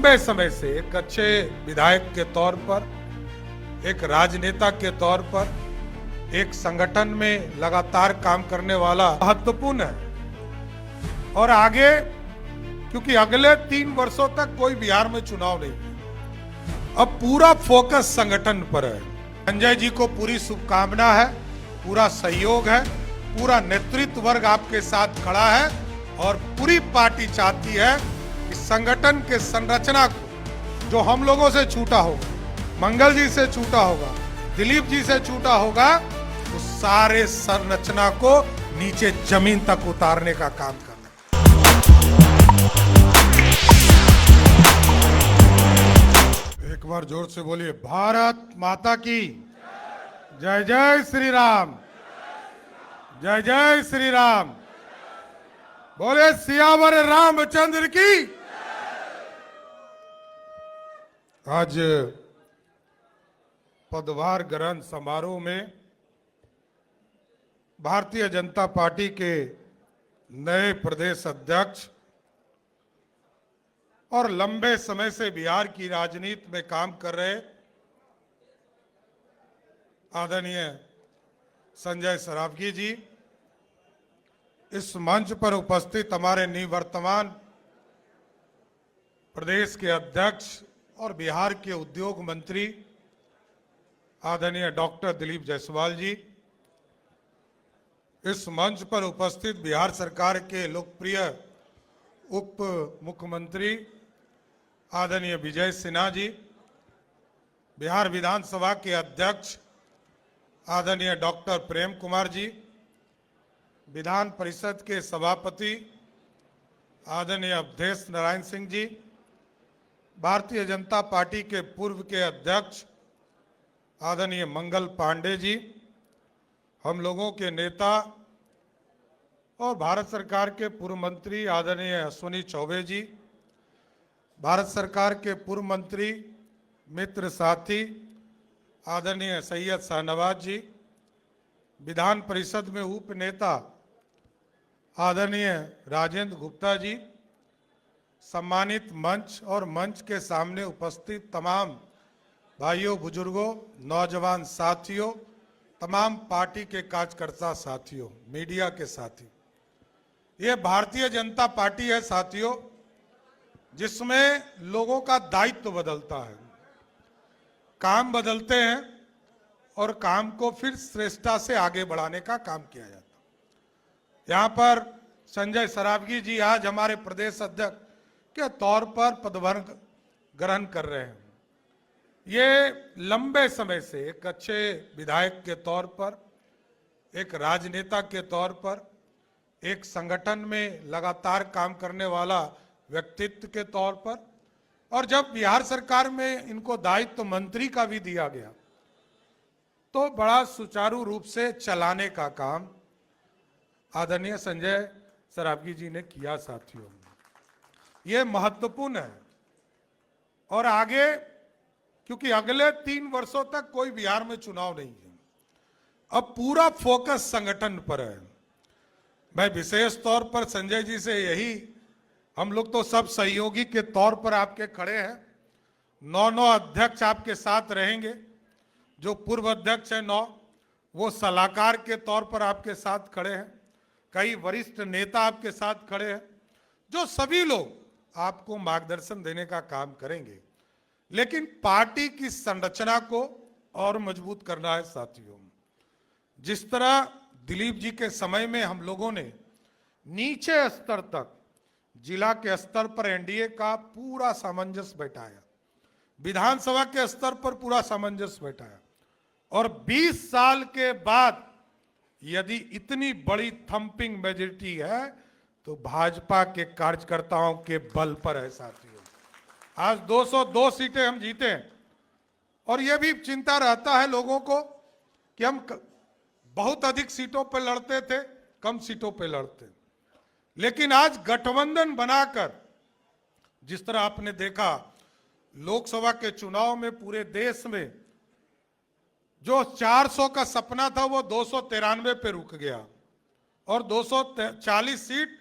लंबे समय से एक अच्छे विधायक के तौर पर, एक राजनेता के तौर पर, एक संगठन में लगातार काम करने वाला महत्वपूर्ण है। और आगे, क्योंकि अगले 3 वर्षों तक कोई बिहार में चुनाव नहीं है, अब पूरा फोकस संगठन पर है। संजय जी को पूरी शुभकामना है, पूरा सहयोग है, पूरा नेतृत्व वर्ग आपके साथ खड़ा है और पूरी पार्टी चाहती है कि संगठन के संरचना को जो हम लोगों से छूटा होगा, मंगल जी से छूटा होगा, दिलीप जी से छूटा होगा, उस सारे संरचना को नीचे जमीन तक उतारने का काम करना। एक बार जोर से बोलिए, भारत माता की जय। जय श्री राम, जय जय श्री राम। बोले सियावर रामचंद्र की। आज पदभार ग्रहण समारोह में भारतीय जनता पार्टी के नए प्रदेश अध्यक्ष और लंबे समय से बिहार की राजनीति में काम कर रहे आदरणीय संजय सरावगी जी, इस मंच पर उपस्थित हमारे निवर्तमान प्रदेश के अध्यक्ष और बिहार के उद्योग मंत्री आदरणीय डॉक्टर दिलीप जायसवाल जी, इस मंच पर उपस्थित बिहार सरकार के लोकप्रिय उप मुख्यमंत्री आदरणीय विजय सिन्हा जी, बिहार विधानसभा के अध्यक्ष आदरणीय डॉक्टर प्रेम कुमार जी, विधान परिषद के सभापति आदरणीय अवधेश नारायण सिंह जी, भारतीय जनता पार्टी के पूर्व के अध्यक्ष आदरणीय मंगल पांडे जी, हम लोगों के नेता और भारत सरकार के पूर्व मंत्री आदरणीय अश्विनी चौबे जी, भारत सरकार के पूर्व मंत्री मित्र साथी आदरणीय सैयद शाहनवाज जी, विधान परिषद में उप नेता आदरणीय राजेंद्र गुप्ता जी, सम्मानित मंच और मंच के सामने उपस्थित तमाम भाइयों, बुजुर्गों, नौजवान साथियों, तमाम पार्टी के कार्यकर्ता साथियों, मीडिया के साथी, ये भारतीय जनता पार्टी है साथियों, जिसमें लोगों का दायित्व बदलता है, काम बदलते हैं और काम को फिर श्रेष्ठता से आगे बढ़ाने का काम किया जाता है। यहाँ पर संजय सरावगी जी आज हमारे प्रदेश अध्यक्ष के तौर पर पदभार ग्रहण कर रहे हैं। ये लंबे समय से एक अच्छे विधायक के तौर पर, एक राजनेता के तौर पर, एक संगठन में लगातार काम करने वाला व्यक्तित्व के तौर पर, और जब बिहार सरकार में इनको दायित्व मंत्री का भी दिया गया तो बड़ा सुचारू रूप से चलाने का काम आदरणीय संजय सरावगी जी ने किया साथियों। ये महत्वपूर्ण है और आगे, क्योंकि अगले 3 वर्षों तक कोई बिहार में चुनाव नहीं है, अब पूरा फोकस संगठन पर है। मैं विशेष तौर पर संजय जी से यही, हम लोग तो सब सहयोगी के तौर पर आपके खड़े हैं, 9 अध्यक्ष आपके साथ रहेंगे, जो पूर्व अध्यक्ष है 9, वो सलाहकार के तौर पर आपके साथ खड़े हैं, कई वरिष्ठ नेता आपके साथ खड़े हैं, जो सभी लोग आपको मार्गदर्शन देने का काम करेंगे। लेकिन पार्टी की संरचना को और मजबूत करना है साथियों। जिस तरह दिलीप जी के समय में हम लोगों ने नीचे स्तर तक, जिला के स्तर पर एनडीए का पूरा सामंजस्य बैठाया, विधानसभा के स्तर पर पूरा सामंजस्य बैठाया, और 20 साल के बाद यदि इतनी बड़ी थंपिंग मेजॉरिटी है तो भाजपा के कार्यकर्ताओं के बल पर है साथियों। आज 202 सीटें हम जीते हैं, और यह भी चिंता रहता है लोगों को कि हम बहुत अधिक सीटों पर लड़ते थे, कम सीटों पर लड़ते, लेकिन आज गठबंधन बनाकर, जिस तरह आपने देखा लोकसभा के चुनाव में पूरे देश में जो 400 का सपना था वो 293 पे रुक गया, और 240 सीट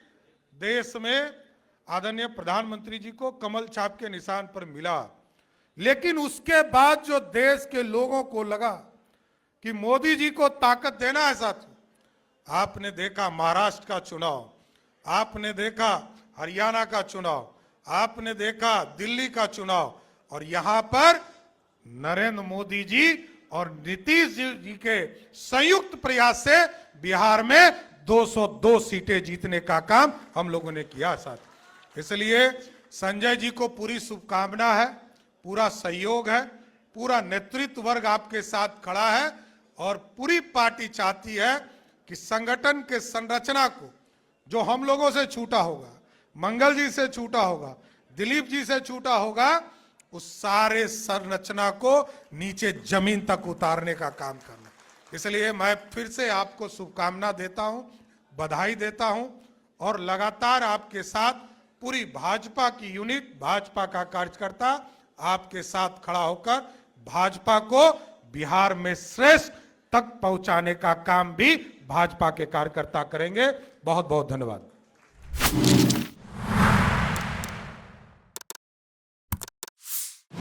देश में आदरणीय प्रधानमंत्री जी को कमल छाप के निशान पर मिला, लेकिन उसके बाद जो देश के लोगों को लगा कि मोदी जी को ताकत देना है साथियों, आपने देखा महाराष्ट्र का चुनाव, आपने देखा हरियाणा का चुनाव, आपने देखा दिल्ली का चुनाव, और यहां पर नरेंद्र मोदी जी और नीतीश जी के संयुक्त प्रयास से बिहार में 202 सीटें जीतने का काम हम लोगों ने किया साथ। इसलिए संजय जी को पूरी शुभकामना है, पूरा सहयोग है, पूरा नेतृत्व वर्ग आपके साथ खड़ा है और पूरी पार्टी चाहती है कि संगठन के संरचना को जो हम लोगों से छूटा होगा, मंगल जी से छूटा होगा, दिलीप जी से छूटा होगा, उस सारे संरचना को नीचे जमीन तक उतारने का काम करना। इसलिए मैं फिर से आपको शुभकामना देता हूं, बधाई देता हूं और लगातार आपके साथ पूरी भाजपा की यूनिट, भाजपा का कार्यकर्ता आपके साथ खड़ा होकर भाजपा को बिहार में श्रेष्ठ तक पहुंचाने का काम भी भाजपा के कार्यकर्ता करेंगे। बहुत बहुत धन्यवाद।